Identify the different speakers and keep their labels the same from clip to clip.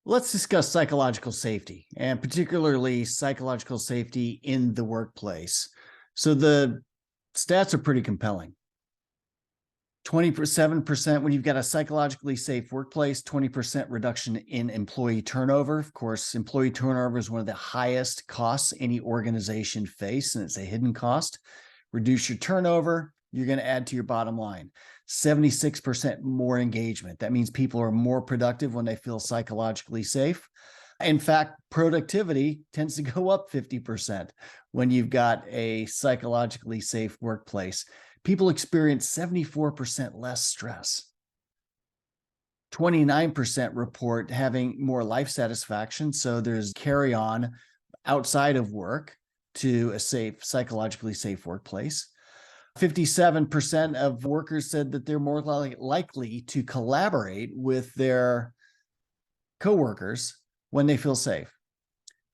Speaker 1: Let's discuss psychological safety and particularly psychological safety in the workplace. So the stats are pretty compelling. 27% when you've got a psychologically safe workplace, 20% reduction in employee turnover. Of course, employee turnover is one of the highest costs any organization face, and it's a hidden cost. Reduce your turnover, you're going to add to your bottom line. 76% more engagement. That means people are more productive when they feel psychologically safe. In fact, productivity tends to go up 50% when you've got a psychologically safe workplace. People experience 74% less stress. 29% report having more life satisfaction. So there's carry on outside of work to a safe, psychologically safe workplace. 57% of workers said that they're more likely to collaborate with their coworkers when they feel safe.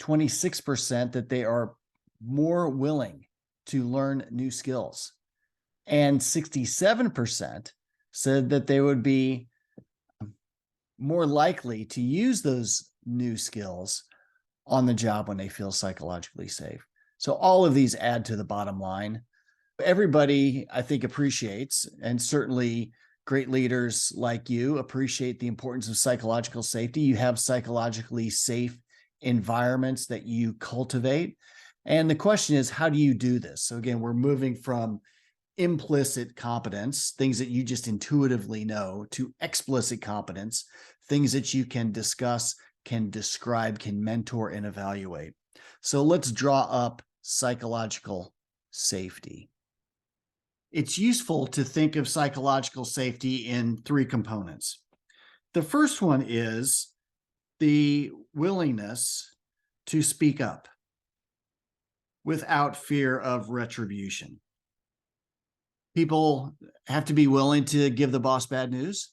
Speaker 1: 26% that they are more willing to learn new skills. And 67% said that they would be more likely to use those new skills on the job when they feel psychologically safe. So all of these add to the bottom line. Everybody, I think, appreciates, and certainly great leaders like you appreciate the importance of psychological safety. You have psychologically safe environments that you cultivate. And the question is, how do you do this? So again, we're moving from implicit competence, things that you just intuitively know, to explicit competence, things that you can discuss, can describe, can mentor, and evaluate. So let's draw up psychological safety. It's useful to think of psychological safety in three components. The first one is the willingness to speak up without fear of retribution. People have to be willing to give the boss bad news.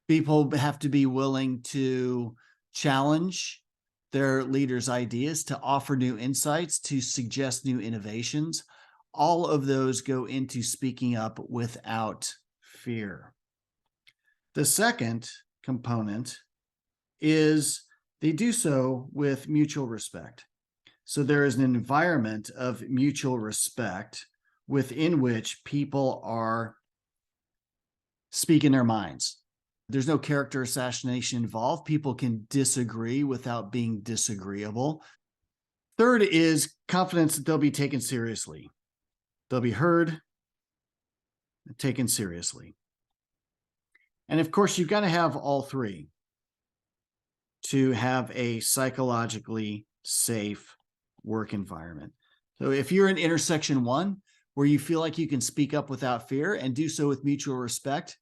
Speaker 1: People have to be willing to challenge their leaders' ideas, to offer new insights, to suggest new innovations. All of those go into speaking up without fear. The second component is they do so with mutual respect. So there is an environment of mutual respect within which people are speaking their minds. There's no character assassination involved. People can disagree without being disagreeable. Third is confidence that they'll be taken seriously. They'll be heard and taken seriously. And of course, you've got to have all three to have a psychologically safe work environment. So if you're in intersection one, where you feel like you can speak up without fear and do so with mutual respect,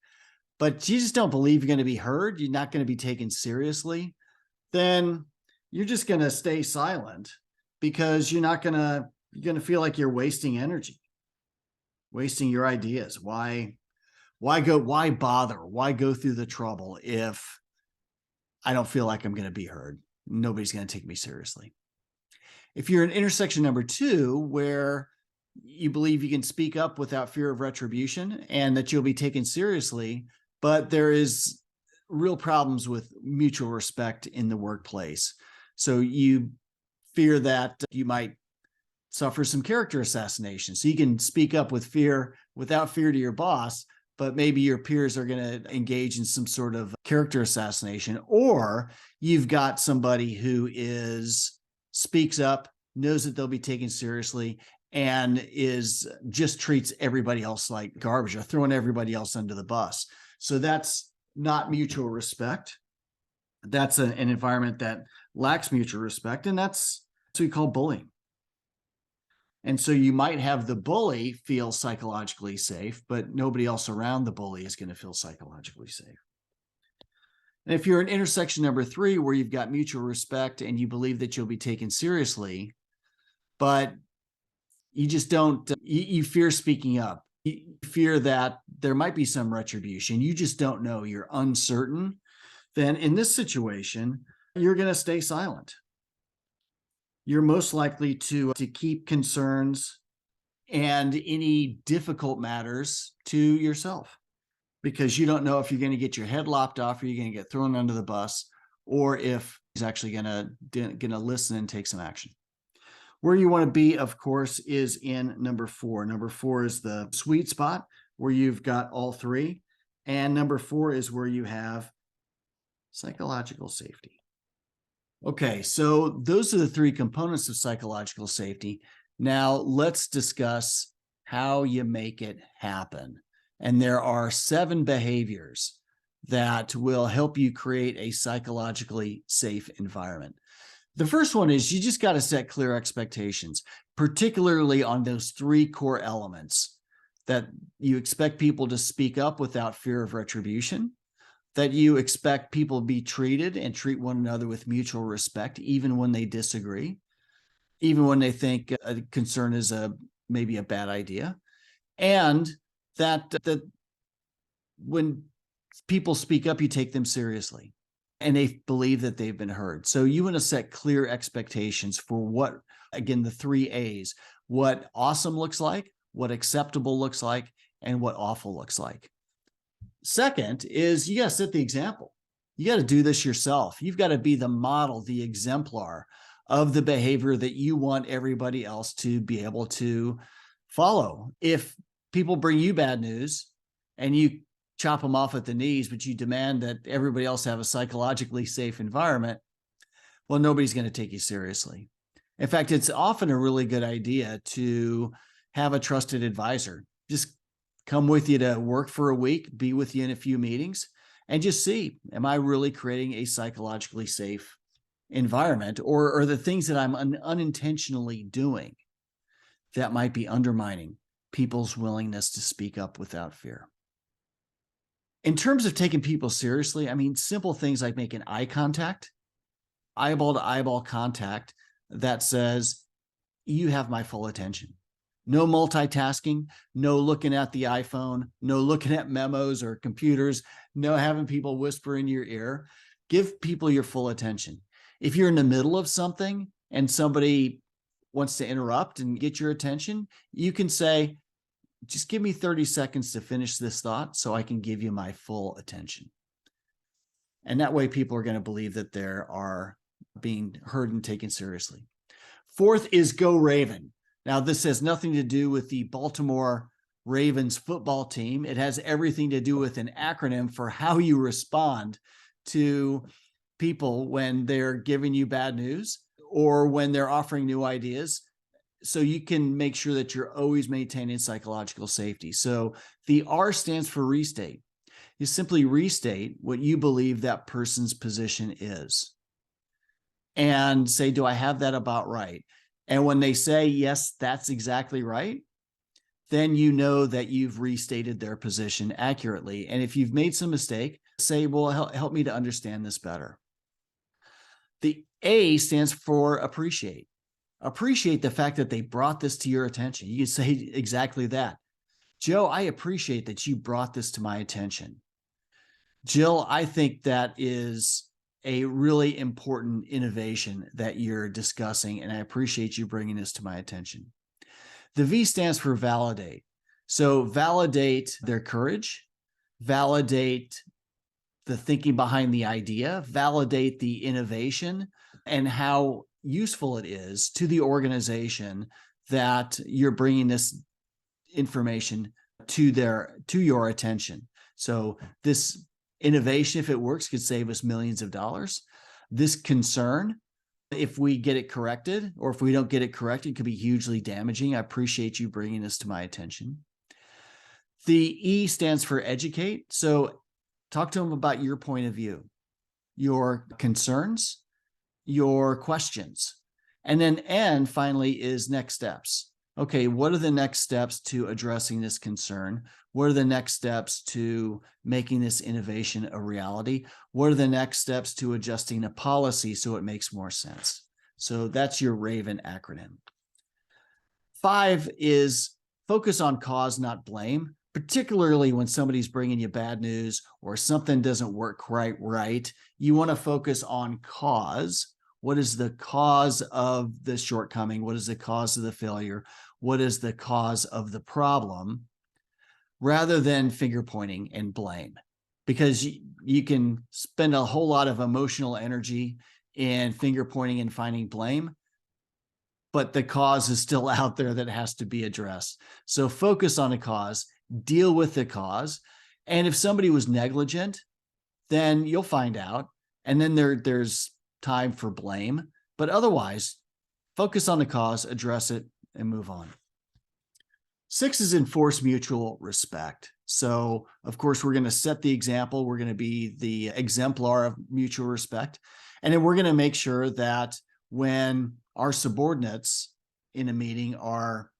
Speaker 1: but you just don't believe you're going to be heard, you're not going to be taken seriously, then you're just going to stay silent because you're going to feel like you're wasting energy, wasting your ideas. Why bother? Why go through the trouble if I don't feel like I'm going to be heard? Nobody's going to take me seriously. If you're in intersection number two, where you believe you can speak up without fear of retribution and that you'll be taken seriously, but there is real problems with mutual respect in the workplace. So you fear that you might suffer some character assassination. So you can speak up with fear, without fear to your boss, but maybe your peers are going to engage in some sort of character assassination. Or you've got somebody who speaks up, knows that they'll be taken seriously, and just treats everybody else like garbage or throwing everybody else under the bus. So that's not mutual respect. That's an environment that lacks mutual respect, and that's what we call bullying. And so you might have the bully feel psychologically safe, but nobody else around the bully is going to feel psychologically safe. And if you're in intersection number three, where you've got mutual respect and you believe that you'll be taken seriously, but you just don't, you fear speaking up. You fear that there might be some retribution. You just don't know. You're uncertain. Then in this situation, you're going to stay silent. You're most likely to keep concerns and any difficult matters to yourself, because you don't know if you're going to get your head lopped off or you're going to get thrown under the bus, or if he's actually gonna listen and take some action. Where you want to be, of course, is in number 4. Number 4 is the sweet spot where you've got all three. And number 4 is where you have psychological safety. Okay, so those are the three components of psychological safety. Now let's discuss how you make it happen. And there are 7 behaviors that will help you create a psychologically safe environment. The first one is you just got to set clear expectations, particularly on those 3 core elements: that you expect people to speak up without fear of retribution, that you expect people to be treated and treat one another with mutual respect, even when they disagree, even when they think a concern is maybe a bad idea, and that when people speak up, you take them seriously and they believe that they've been heard. So you want to set clear expectations for what, again, the 3 A's: what awesome looks like, what acceptable looks like, and what awful looks like. Second is you got to set the example. You got to do this yourself. You've got to be the model, the exemplar of the behavior that you want everybody else to be able to follow. If people bring you bad news and you chop them off at the knees, but you demand that everybody else have a psychologically safe environment, well, nobody's going to take you seriously. In fact, it's often a really good idea to have a trusted advisor just come with you to work for a week, be with you in a few meetings, and just see, am I really creating a psychologically safe environment, or are the things that I'm unintentionally doing that might be undermining people's willingness to speak up without fear? In terms of taking people seriously, I mean, simple things like making eye contact, eyeball to eyeball contact that says, you have my full attention. No multitasking, no looking at the iPhone, no looking at memos or computers, no having people whisper in your ear. Give people your full attention. If you're in the middle of something and somebody wants to interrupt and get your attention, you can say, just give me 30 seconds to finish this thought so I can give you my full attention. And that way people are going to believe that they are being heard and taken seriously. Fourth is go Raven. Now, this has nothing to do with the Baltimore Ravens football team. It has everything to do with an acronym for how you respond to people when they're giving you bad news or when they're offering new ideas, so you can make sure that you're always maintaining psychological safety. So the R stands for restate. You simply restate what you believe that person's position is and say, do I have that about right? And when they say, yes, that's exactly right, then you know that you've restated their position accurately. And if you've made some mistake, say, well, help me to understand this better. The A stands for appreciate. Appreciate the fact that they brought this to your attention. You can say exactly that. Joe, I appreciate that you brought this to my attention. Jill, I think that is a really important innovation that you're discussing, and I appreciate you bringing this to my attention. The V stands for validate. So validate their courage, validate the thinking behind the idea, validate the innovation, and how useful it is to the organization that you're bringing this information to your attention. So this innovation, if it works, could save us millions of dollars. This concern, if we get it corrected, or if we don't get it corrected, could be hugely damaging. I appreciate you bringing this to my attention. The E stands for educate. So talk to them about your point of view, your concerns, your questions. And then N finally is next steps. Okay, what are the next steps to addressing this concern? What are the next steps to making this innovation a reality? What are the next steps to adjusting a policy so it makes more sense? So that's your RAVEN acronym. 5 is focus on cause, not blame, particularly when somebody's bringing you bad news or something doesn't work quite right. You want to focus on cause. What is the cause of the shortcoming? What is the cause of the failure? What is the cause of the problem? Rather than finger pointing and blame. because you can spend a whole lot of emotional energy in finger pointing and finding blame, but the cause is still out there that has to be addressed. So focus on the cause, deal with the cause. And if somebody was negligent, then you'll find out. And then there's time for blame. But otherwise, focus on the cause, address it, and move on. 6 is enforce mutual respect. So, of course, we're going to set the example. We're going to be the exemplar of mutual respect. And then we're going to make sure that when our subordinates in a meeting are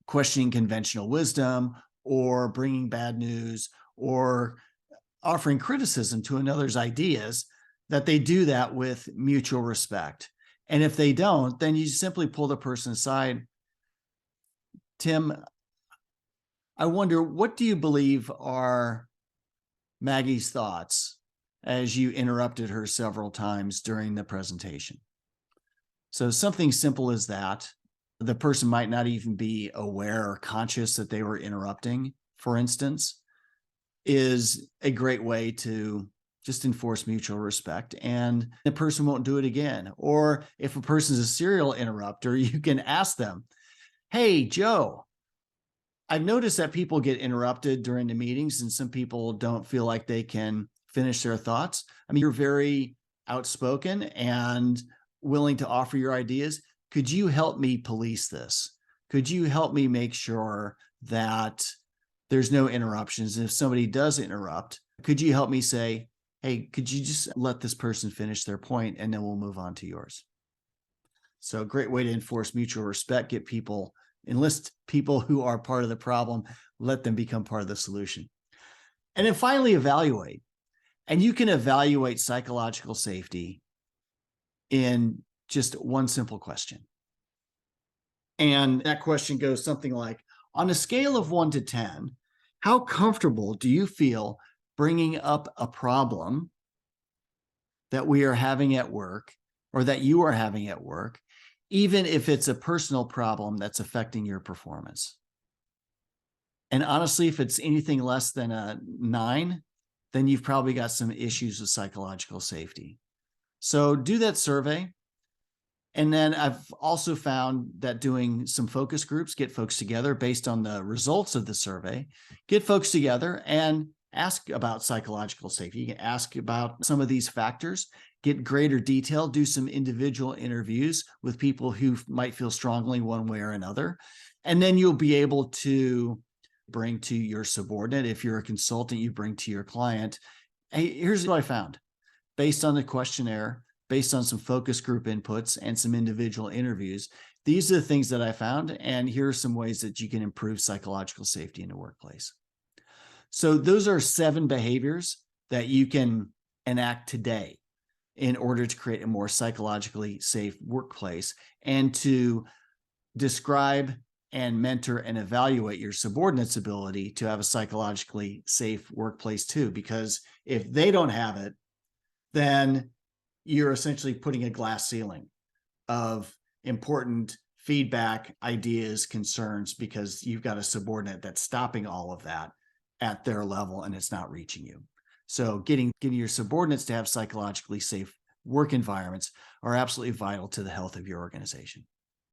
Speaker 1: questioning conventional wisdom or bringing bad news or offering criticism to another's ideas, that they do that with mutual respect. And if they don't, then you simply pull the person aside. Tim, I wonder, what do you believe are Maggie's thoughts as you interrupted her several times during the presentation? So something simple as that. The person might not even be aware or conscious that they were interrupting, for instance, is a great way to just enforce mutual respect, and the person won't do it again. Or if a person's a serial interrupter, you can ask them, hey, Joe, I've noticed that people get interrupted during the meetings and some people don't feel like they can finish their thoughts. I mean, you're very outspoken and willing to offer your ideas. Could you help me police this? Could you help me make sure that there's no interruptions? And if somebody does interrupt, could you help me say, hey, could you just let this person finish their point and then we'll move on to yours? So a great way to enforce mutual respect, enlist people who are part of the problem, let them become part of the solution. And then finally, evaluate. And you can evaluate psychological safety in just one simple question. And that question goes something like, on a scale of 1 to 10, how comfortable do you feel bringing up a problem that we are having at work or that you are having at work, even if it's a personal problem that's affecting your performance? And honestly, if it's anything less than a 9, then you've probably got some issues with psychological safety. So do that survey. And then I've also found that doing some focus groups, get folks together based on the results of the survey, get folks together and ask about psychological safety. You can ask about some of these factors, get greater detail, do some individual interviews with people who might feel strongly one way or another. And then you'll be able to bring to your subordinate. If you're a consultant, you bring to your client, hey, here's what I found. Based on the questionnaire, based on some focus group inputs and some individual interviews, these are the things that I found, and here are some ways that you can improve psychological safety in the workplace. So those are 7 behaviors that you can enact today in order to create a more psychologically safe workplace and to describe and mentor and evaluate your subordinates' ability to have a psychologically safe workplace too. Because if they don't have it, then you're essentially putting a glass ceiling of important feedback, ideas, concerns, because you've got a subordinate that's stopping all of that at their level and it's not reaching you. So getting your subordinates to have psychologically safe work environments are absolutely vital to the health of your organization.